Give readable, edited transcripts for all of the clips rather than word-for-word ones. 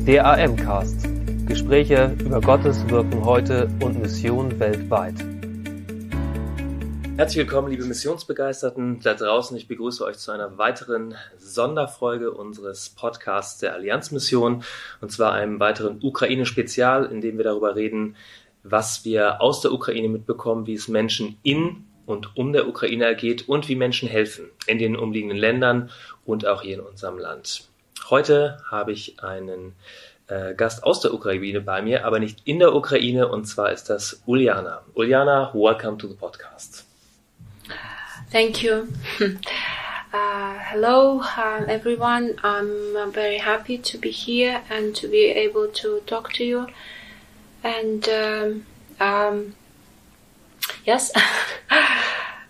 Der AM-Cast. Gespräche über Gottes Wirken heute und Mission weltweit. Herzlich willkommen, liebe Missionsbegeisterten da draußen. Ich begrüße euch zu einer weiteren Sonderfolge unseres Podcasts der Allianzmission, und zwar einem weiteren Ukraine-Spezial, in dem wir darüber reden, was wir aus der Ukraine mitbekommen, wie es Menschen in und um der Ukraine ergeht und wie Menschen helfen in den umliegenden Ländern und auch hier in unserem Land. Heute habe ich einen Gast aus der Ukraine bei mir, aber nicht in der Ukraine, und zwar ist das Uliyana. Uliyana, welcome to the podcast. Thank you. Hello, everyone. I'm very happy to be here and to be able to talk to you. And yes.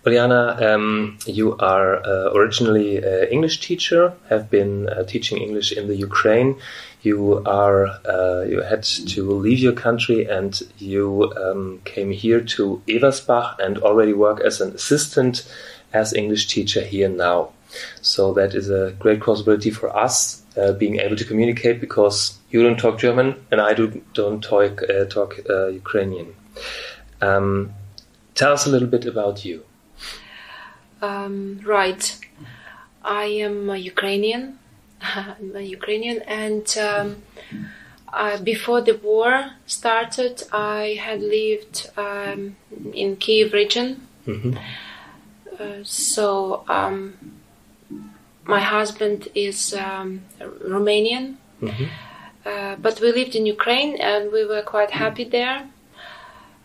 Uliyana, you are originally an English teacher, have been teaching English in the Ukraine. You had to leave your country and you came here to Ewersbach and already work as an assistant as English teacher here now. So that is a great possibility for us being able to communicate, because you don't talk German and I don't talk Ukrainian. Tell us a little bit about you. Right. I am a Ukrainian. And before the war started, I had lived in Kiev region. Mm-hmm. So my husband is Romanian, mm-hmm. But we lived in Ukraine and we were quite happy there.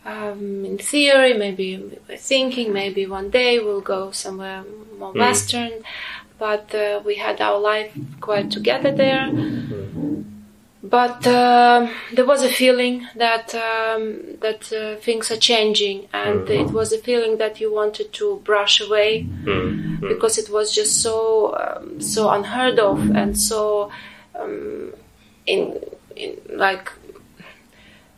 In theory, maybe we were thinking maybe one day we'll go somewhere more Western, but we had our life quite together there. But there was a feeling that things are changing, and it was a feeling that you wanted to brush away, because it was just so unheard of and so in like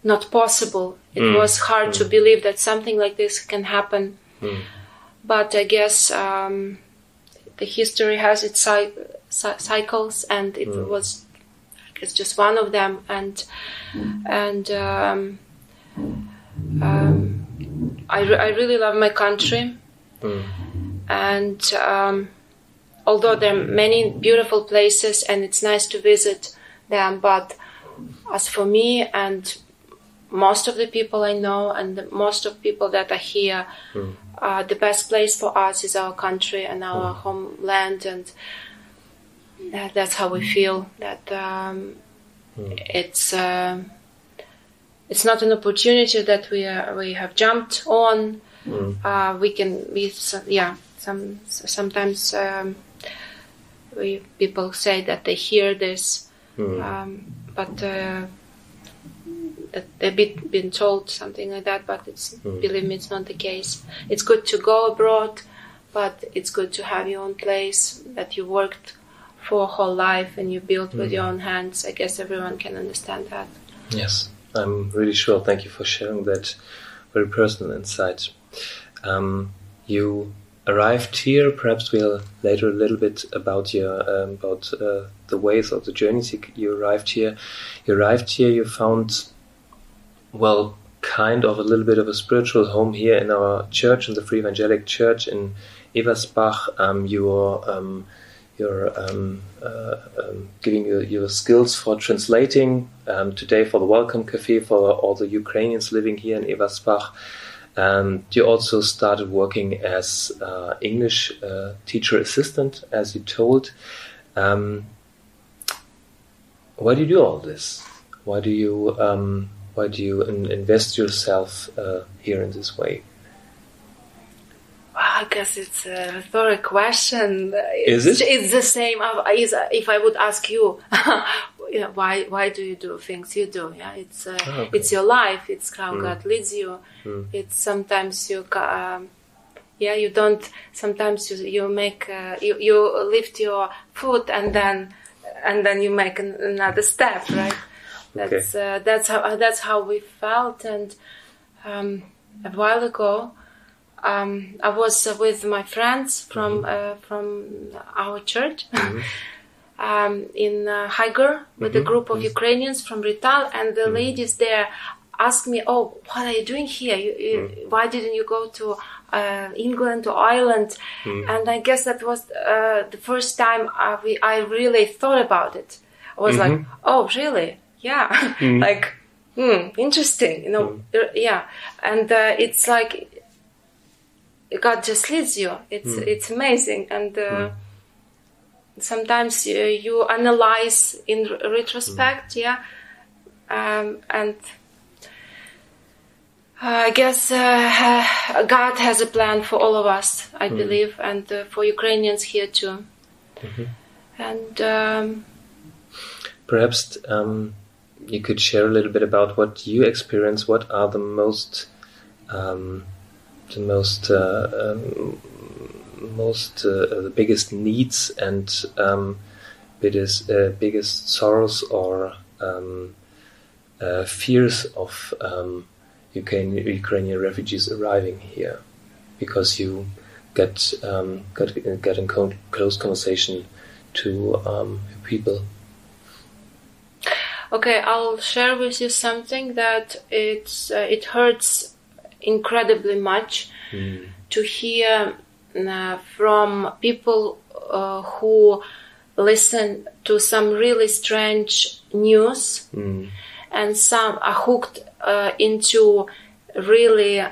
not possible. It was hard to believe that something like this can happen. But I guess the history has its cycles, and it was, I guess, just one of them. And I really love my country. And although there are many beautiful places and it's nice to visit them, but as for me and most of the people I know and most of people that are here, the best place for us is our country and our homeland, and that's how we feel. That it's not an opportunity that we have jumped on. We can be sometimes people say that they hear this, but. They've been told something like that, but believe me, it's not the case. It's good to go abroad, but it's good to have your own place that you worked for a whole life and you built with your own hands. I guess everyone can understand that. Yes, I'm really sure. Thank you for sharing that very personal insight. You arrived here. Perhaps we'll later a little bit about your the ways of the journeys you arrived here. You arrived here. You found, well, kind of a little bit of a spiritual home here in our church, in the Free Evangelic Church in Ewersbach. You're giving your skills for translating today for the Welcome Cafe for all the Ukrainians living here in Ewersbach. You also started working as English teacher assistant, as you told. Why do you do all this? Why do you invest yourself here in this way? Well, I guess it's a rhetoric question. Is it? It's the same as if I would ask you, why do you do things you do? Yeah, it's your life. It's how God leads you. It's sometimes you don't. Sometimes you make you lift your foot and then you make another step, right? That's how we felt. And a while ago, I was with my friends from our church, in Haiger with a group of Ukrainians from Rital, and the ladies there asked me, "Oh, what are you doing here? Why didn't you go to England, to Ireland?" And I guess that was the first time I really thought about it. I was like, "Oh, really? Yeah." Like, interesting, you know. Yeah, and it's like God just leads you. It's amazing, and sometimes you analyze in retrospect, and I guess God has a plan for all of us, I believe, and for Ukrainians here too. And perhaps you could share a little bit about what you experience. What are the biggest needs and biggest sorrows or fears of Ukrainian refugees arriving here, because you get in close conversation to people. Okay, I'll share with you something that it hurts incredibly much to hear from people who listen to some really strange news, and some are hooked into really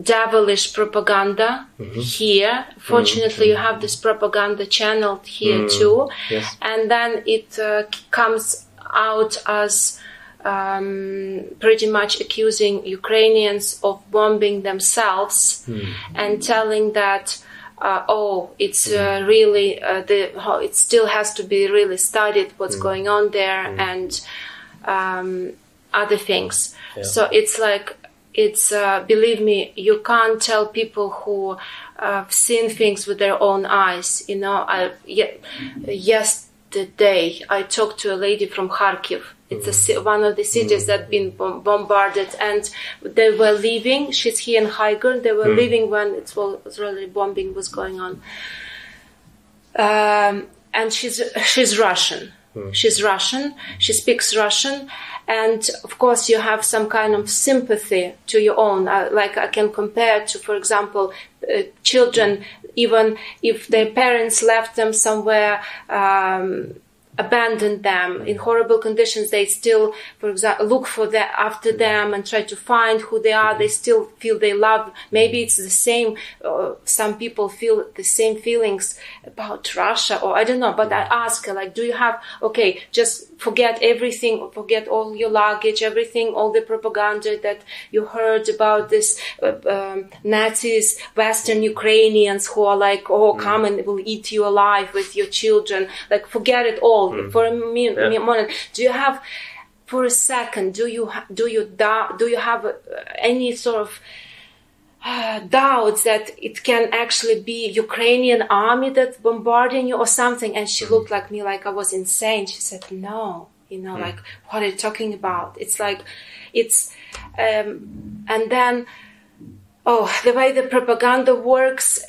devilish propaganda here. Fortunately, you have this propaganda channeled here too, and then it comes out as pretty much accusing Ukrainians of bombing themselves and telling that it's really it still has to be really studied what's going on there, and other things. So it's like, believe me, you can't tell people who have seen things with their own eyes. You know, yesterday I talked to a lady from Kharkiv. It's one of the cities that been bombarded, and they were leaving. She's here in Haiger. They were leaving when Israeli bombing was going on. And she's Russian. She's Russian. She speaks Russian. And of course, you have some kind of sympathy to your own. Like I can compare to, for example, children, even if their parents left them somewhere, abandoned them in horrible conditions, they still, for example, look after them and try to find who they are. They still feel they love. Maybe it's the same. Some people feel the same feelings about Russia, or I don't know. But I ask her, like, do you have? Okay, just forget everything. Forget all your luggage, everything, all the propaganda that you heard about this Nazis, Western Ukrainians who are like, come and will eat you alive with your children. Like, forget it all. For a moment, do you have, for a second, do you have any sort of doubts that it can actually be Ukrainian army that's bombarding you or something? And she looked like me like I was insane. She said, no, like, what are you talking about? It's like, and then, the way the propaganda works,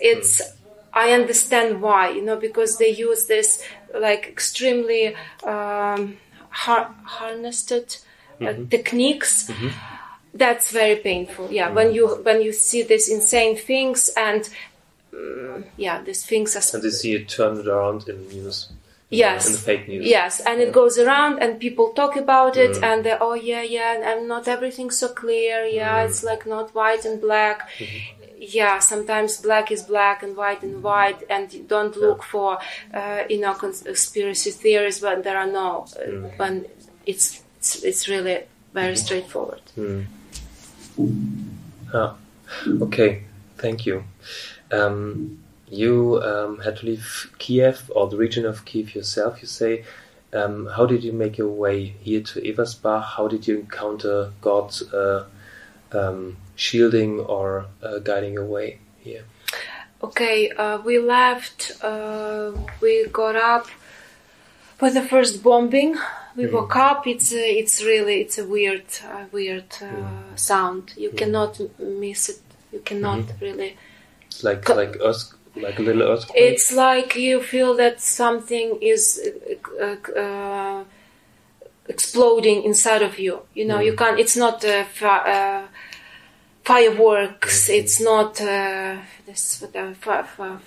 I understand why, because they use this like extremely harnessed techniques. That's very painful. Yeah, when you see these insane things and these things are. And you see it turned around in news. Yes. In the fake news. Yes, and it goes around and people talk about it and they, and not everything's so clear. It's like not white and black. Yeah, sometimes black is black and white, and you don't look for, conspiracy theories, but there are no. When it's really very straightforward. Okay, thank you. You had to leave Kiev, or the region of Kiev yourself, you say. How did you make your way here to Ewersbach? How did you encounter God's shielding or guiding your way here? Okay, we left, we got up with the first bombing. We woke up. It's a weird sound. You cannot miss it. You cannot really. It's like Like a little earthquake? It's like you feel that something is exploding inside of you. You know, you can't. It's not fireworks. It's not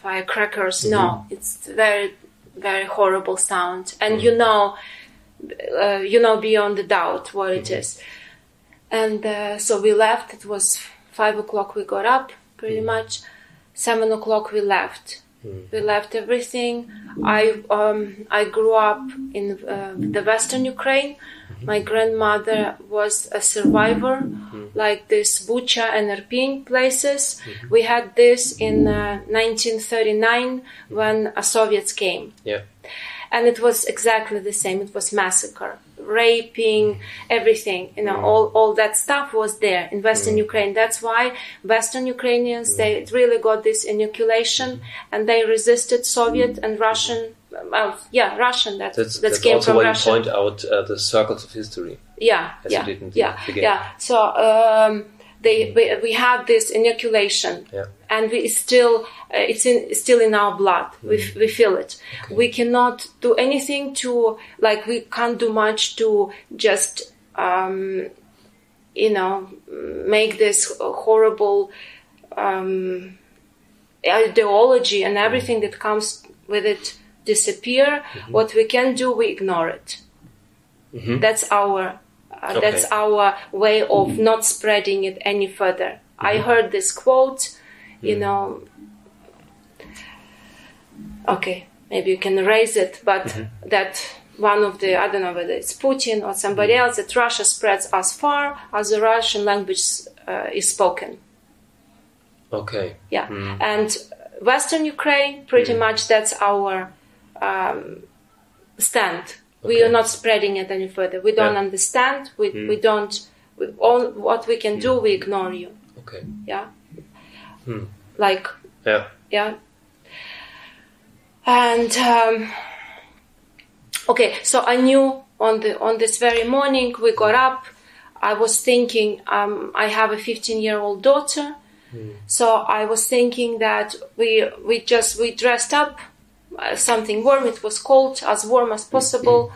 firecrackers. No, it's very, very horrible sound, and you know beyond a doubt what it is. And so we left. It was 5 o'clock. We got up pretty much. 7 o'clock we left. We left everything. I grew up in the Western Ukraine. My grandmother was a survivor, like this Bucha and Irpin places. We had this in 1939 when Soviets came. Yeah. And it was exactly the same. It was massacre, raping, everything. You know, all that stuff was there in Western Ukraine. That's why Western Ukrainians, they really got this inoculation, and they resisted Soviet and Russian. Russian. That's came also from why Russia. You point out the circles of history. Yeah. So we have this inoculation, and we still it's still in our blood. We feel it. Okay. We cannot do anything to, like, we can't do much to just make this horrible ideology and everything that comes with it disappear. What we can do, we ignore it. That's our way of not spreading it any further. I heard this quote, okay, maybe you can erase it, but that one of the, I don't know whether it's Putin or somebody else, that Russia spreads as far as the Russian language is spoken. Okay. Yeah. And Western Ukraine, pretty much that's our stand. Okay. We are not spreading it any further. We don't understand. We don't. All what we can do, we ignore you. Okay. Yeah. Like. Yeah. Yeah. And okay, so I knew on this very morning we got up. I was thinking, I have a 15-year-old daughter, so I was thinking that we dressed up. Something warm. It was cold, as warm as possible.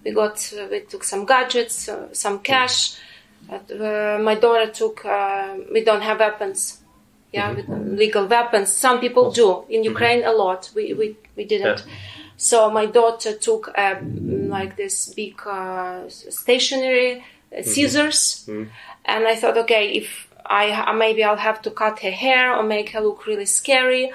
We took some gadgets, some cash. My daughter took. We don't have weapons. Legal weapons. Some people do in Ukraine a lot. We didn't. Yeah. So my daughter took like this big stationary scissors, and I thought, okay, if maybe I'll have to cut her hair or make her look really scary,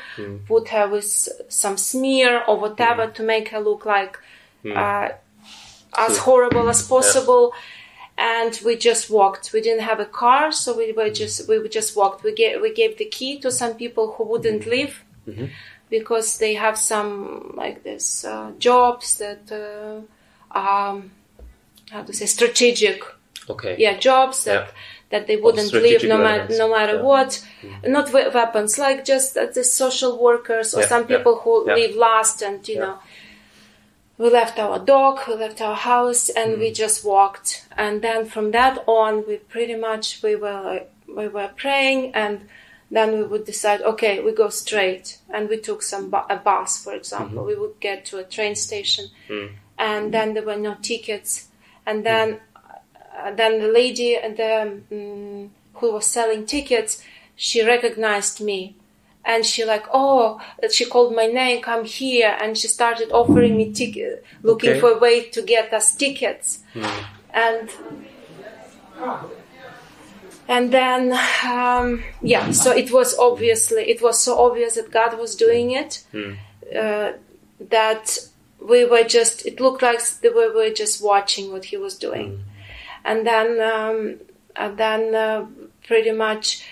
put her with some smear or whatever to make her look like as horrible as possible. Yeah. And we just walked. We didn't have a car, so we just walked. We gave the key to some people who wouldn't leave because they have some like this jobs that how to say, strategic. Okay. Yeah, jobs that they wouldn't leave no matter what. Not weapons, like just the social workers or some people who leave last, and you know. We left our dog, we left our house, and we just walked. And then from that on, we were praying, and then we would decide, okay, we go straight. And we took a bus, for example. We would get to a train station, and then there were no tickets. And then the lady who was selling tickets, she recognized me. And she she called my name, come here, and she started offering me tickets, looking for a way to get us tickets. And then, so it was so obvious that God was doing it, that it looked like we were just watching what he was doing. And then pretty much,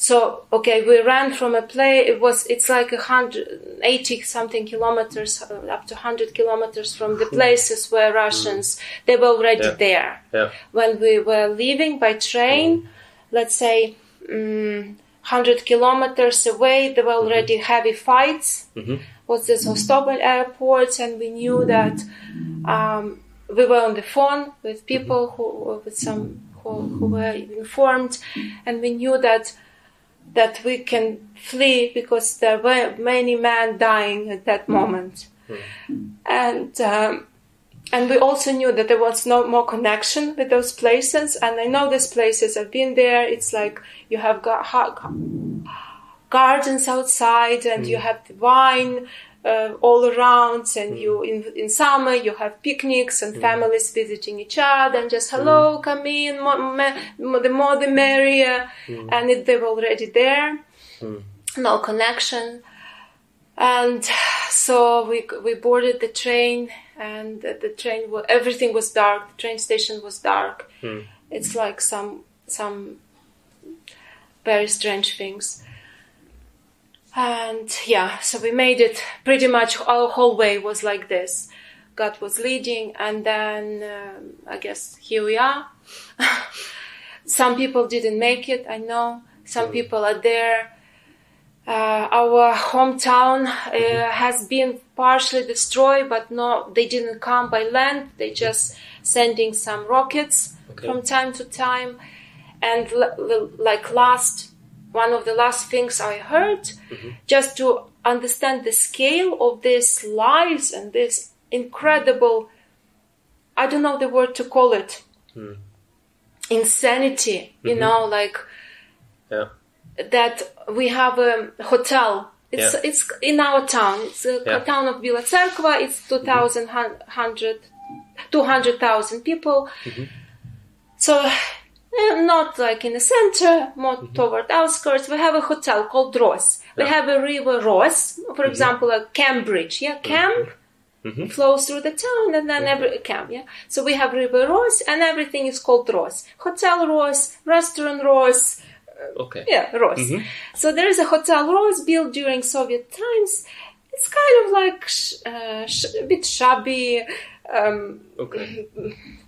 so, okay, we ran from a place. It's like 180 something kilometers, up to 100 kilometers from the places where Russians, they were already there. Yeah. When we were leaving by train, let's say 100 kilometers away, there were already heavy fights. Was this Hostopol airport, and we knew that we were on the phone with people who were informed, and we knew that that we can flee because there were many men dying at that moment. And we also knew that there was no more connection with those places. And I know these places, I've been there. It's like you have got gardens outside, and you have the wine all around, and you in summer you have picnics and families visiting each other, and just hello, come in, the more the merrier. And they were already there, no connection. And so we boarded the train, and the train, everything was dark. The train station was dark. It's like some very strange things. And so we made it. Pretty much our whole way was like this. God was leading, and then I guess here we are. Some people didn't make it, I know. Some people are there. Our hometown has been partially destroyed, but no, they didn't come by land. They just sending some rockets from time to time. And one of the last things I heard, just to understand the scale of these lives and this incredible, I don't know the word to call it, insanity, you know, like that we have a hotel. It's in our town. It's a town of Bila Cerkva. It's 200,000 people. So not like in the center, more toward outskirts. We have a hotel called Ros. We have a river Ros, for example, a Cambridge. Camp flows through the town, and then every camp. So we have river Ros, and everything is called Ros. Hotel Ros, restaurant Ros. Ros. So there is a Hotel Ros built during Soviet times. It's kind of like a bit shabby,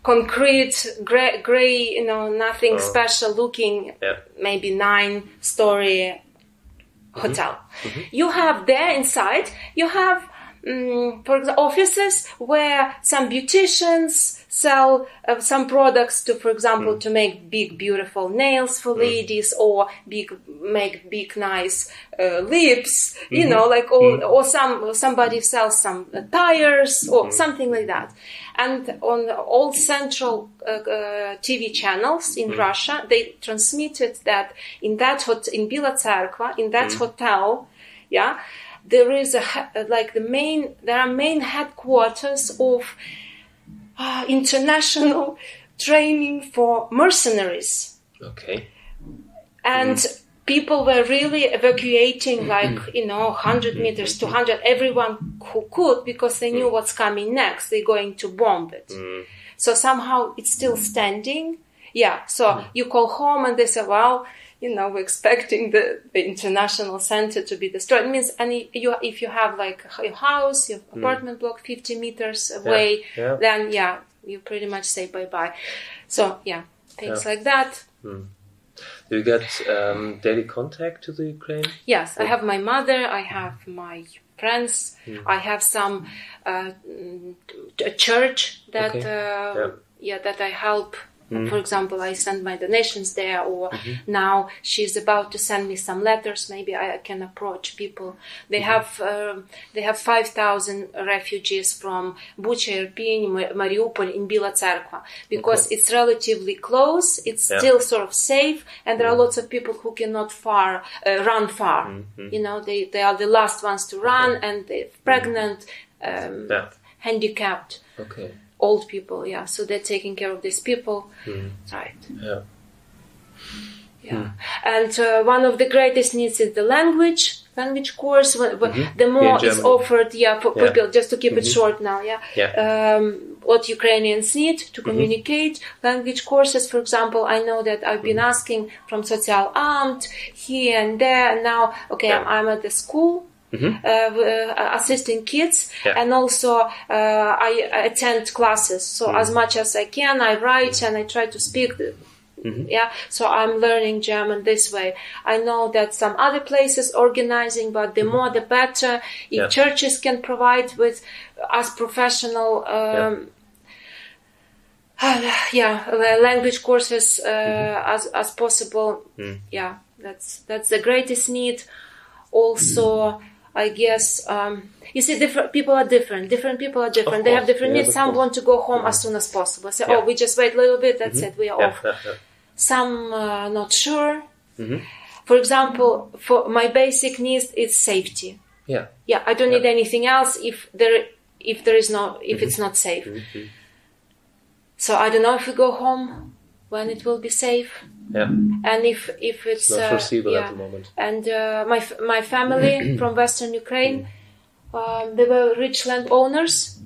concrete, gray, nothing special looking, maybe 9-story hotel. You have there inside, you have, for example, offices where some beauticians sell some products to, for example, to make big, beautiful nails for ladies, or make big, nice lips, or somebody sells some tires or something like that. And on all central TV channels in Russia, they transmitted that in Bila Cerkva, in that hotel, there is there are main headquarters of international training for mercenaries. And people were really evacuating 100 meters, 200, everyone who could, because they knew what's coming next. They're going to bomb it. So somehow it's still standing. So you call home and they say, well, we're expecting the international center to be destroyed. It means, and if you have like a house, your apartment block 50 meters away, then you pretty much say bye-bye. So things like that. Do you get daily contact to the Ukraine? Yes, I have my mother, I have my friends, I have some a church that that I help. For example, I send my donations there, or now she's about to send me some letters. Maybe I can approach people. They have 5,000 refugees from Bucha, Irpin, Mariupol in Bila Cerkva, because it's relatively close. It's still sort of safe, and there are lots of people who cannot run far. They are the last ones to run, and they're pregnant, handicapped. Old people, so they're taking care of these people, right? And one of the greatest needs is the language course. The more is offered, for people, just to keep it short now, what Ukrainians need to communicate. Language courses, for example, I know that I've been asking from Spezial here and there, and now, I'm at the school. Assisting kids, and also I attend classes. So as much as I can, I write and I try to speak. So I'm learning German this way. I know that some other places organizing, but the more the better. If churches can provide with us professional language courses as possible, That's the greatest need. Also, I guess, you see, people are different. Different people are different. They have different needs. Some want to go home as soon as possible. Say, oh, we just wait a little bit, that's it, we are off. Some not sure. For example, for my basic needs, it's safety. Yeah, I don't need anything else if it's not safe. So I don't know if we go home when it will be safe. And if it's not foreseeable at the moment. And my family from Western Ukraine, they were rich landowners.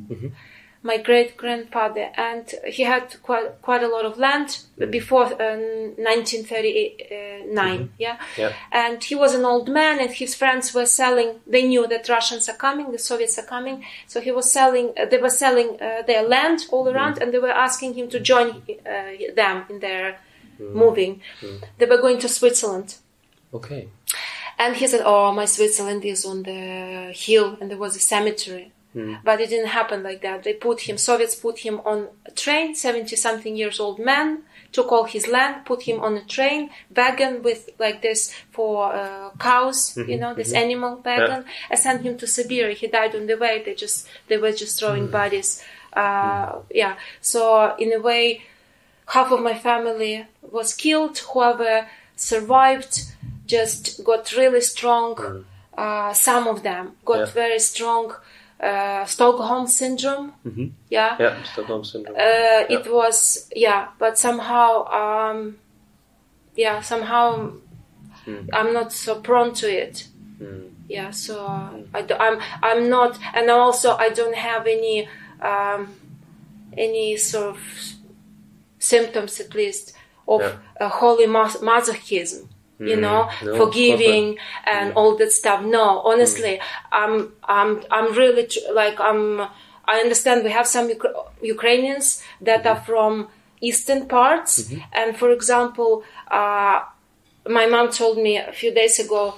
My great-grandfather, and he had quite a lot of land before 1939. And he was an old man, and his friends were selling. They knew that Russians are coming, the Soviets are coming, so he was selling. They were selling their land all around, and they were asking him to join them in their moving. They were going to Switzerland. Okay. And he said, "Oh, my Switzerland is on the hill, and there was a cemetery." But it didn't happen like that. Soviets put him on a train, 70-something years old man, took all his land, put him on a train, wagon with like this for cows, this animal wagon, and sent him to Siberia. He died on the way. They were just throwing bodies. So in a way, half of my family was killed. Whoever survived just got really strong. Some of them got very strong Stockholm syndrome. Stockholm syndrome. It was, but somehow, I'm not so prone to it. So I'm not, and also I don't have any sort of symptoms, at least, of holy masochism. Forgiving and all that stuff. No, honestly, I'm really I understand we have some Ukrainians that are from eastern parts, and for example, my mom told me a few days ago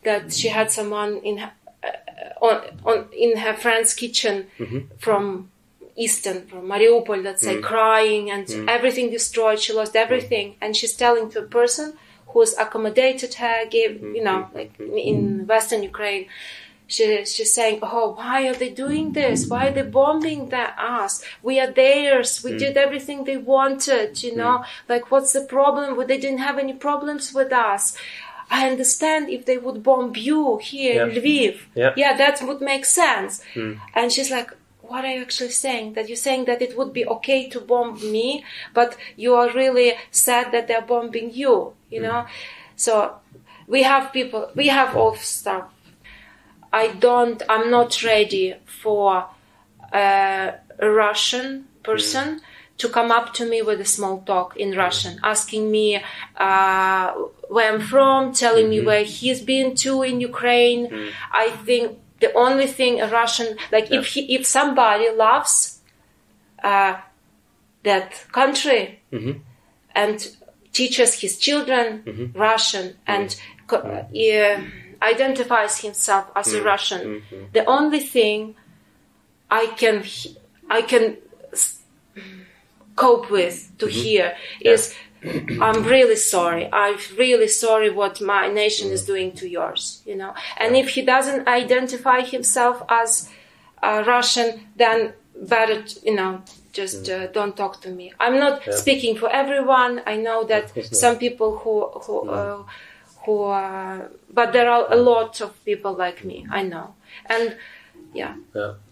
that she had someone in her friend's kitchen from eastern, from Mariupol, let's say, crying and everything destroyed. She lost everything, and she's telling to a person who's accommodated her, like in Western Ukraine, she's saying, "Oh, why are they doing this? Why are they bombing us? We are theirs. We did everything they wanted, Like, what's the problem? They didn't have any problems with us. I understand if they would bomb you here in Lviv. That would make sense." And she's like, "What are you actually saying? That you're saying that it would be okay to bomb me, but you are really sad that they're bombing you, So we have all stuff. I'm not ready for a Russian person to come up to me with a small talk in Russian, asking me where I'm from, telling me where he's been to in Ukraine. I think the only thing a Russian, if somebody loves that country and teaches his children Russian and identifies himself as a Russian, the only thing I can cope with to hear is, "I'm really sorry. I'm really sorry what my nation is doing to yours," And if he doesn't identify himself as Russian, then better, just don't talk to me. I'm not speaking for everyone. I know that some people but there are a lot of people like me. I know, and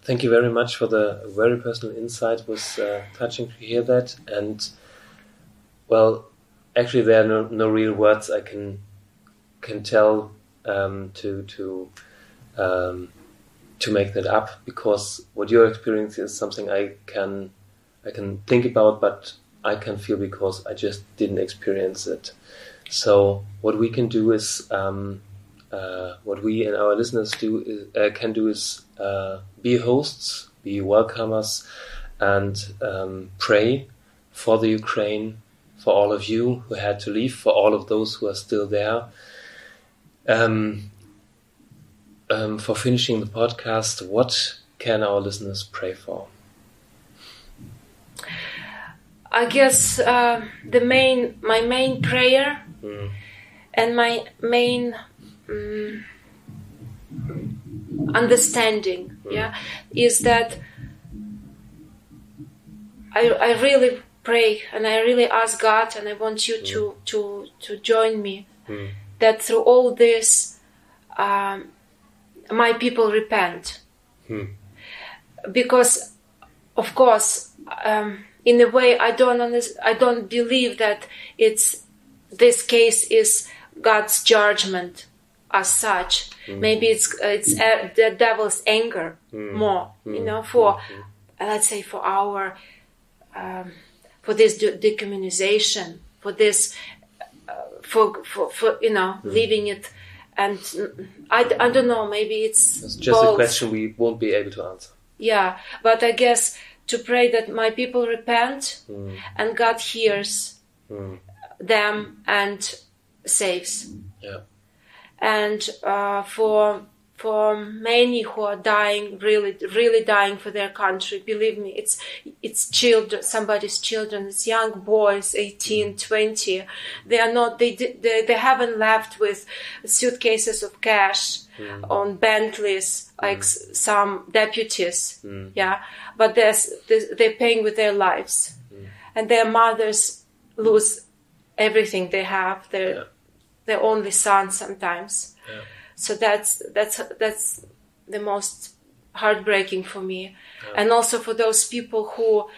Thank you very much for the very personal insight. It was touching to hear that, and well, actually, there are no real words I can tell to make that up, because what you're experiencing is something I can think about, but I can feel because I just didn't experience it. So what we can do is, what we and our listeners can do is be hosts, be welcomers, and pray for the Ukraine, for all of you who had to leave, for all of those who are still there. For finishing the podcast, what can our listeners pray for? I guess my main prayer And my main understanding, is that I really pray and I really ask God, and I want you to join me, that through all this, my people repent. Because, of course, in a way, I don't believe that this case is God's judgment as such. Maybe it's the devil's anger more, for let's say for our for this decommunization, for this for leaving it, and I don't know. Maybe it's just both. A question we won't be able to answer. Yeah, but I guess to pray that my people repent and God hears them and saves. Yeah. And for many who are dying, really dying for their country, believe me, it's children, somebody's children, it's young boys, 18, 20. They are not, they haven't left with suitcases of cash on Bentleys like some deputies, but they're paying with their lives, and their mothers lose everything they have. Their only son sometimes. Yeah. So that's the most heartbreaking for me, and also for those people who.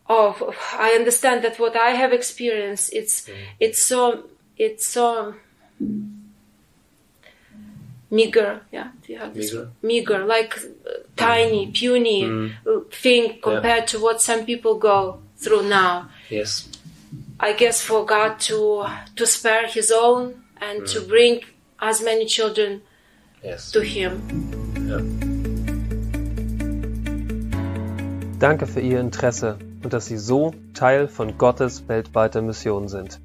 Oh, I understand that what I have experienced. It's so meager. Meager, like tiny, puny thing compared to what some people go through now. Yes. I guess for God to spare His own and to bring as many children to Him. Ja. Danke für Ihr Interesse und dass Sie so Teil von Gottes weltweiter Mission sind.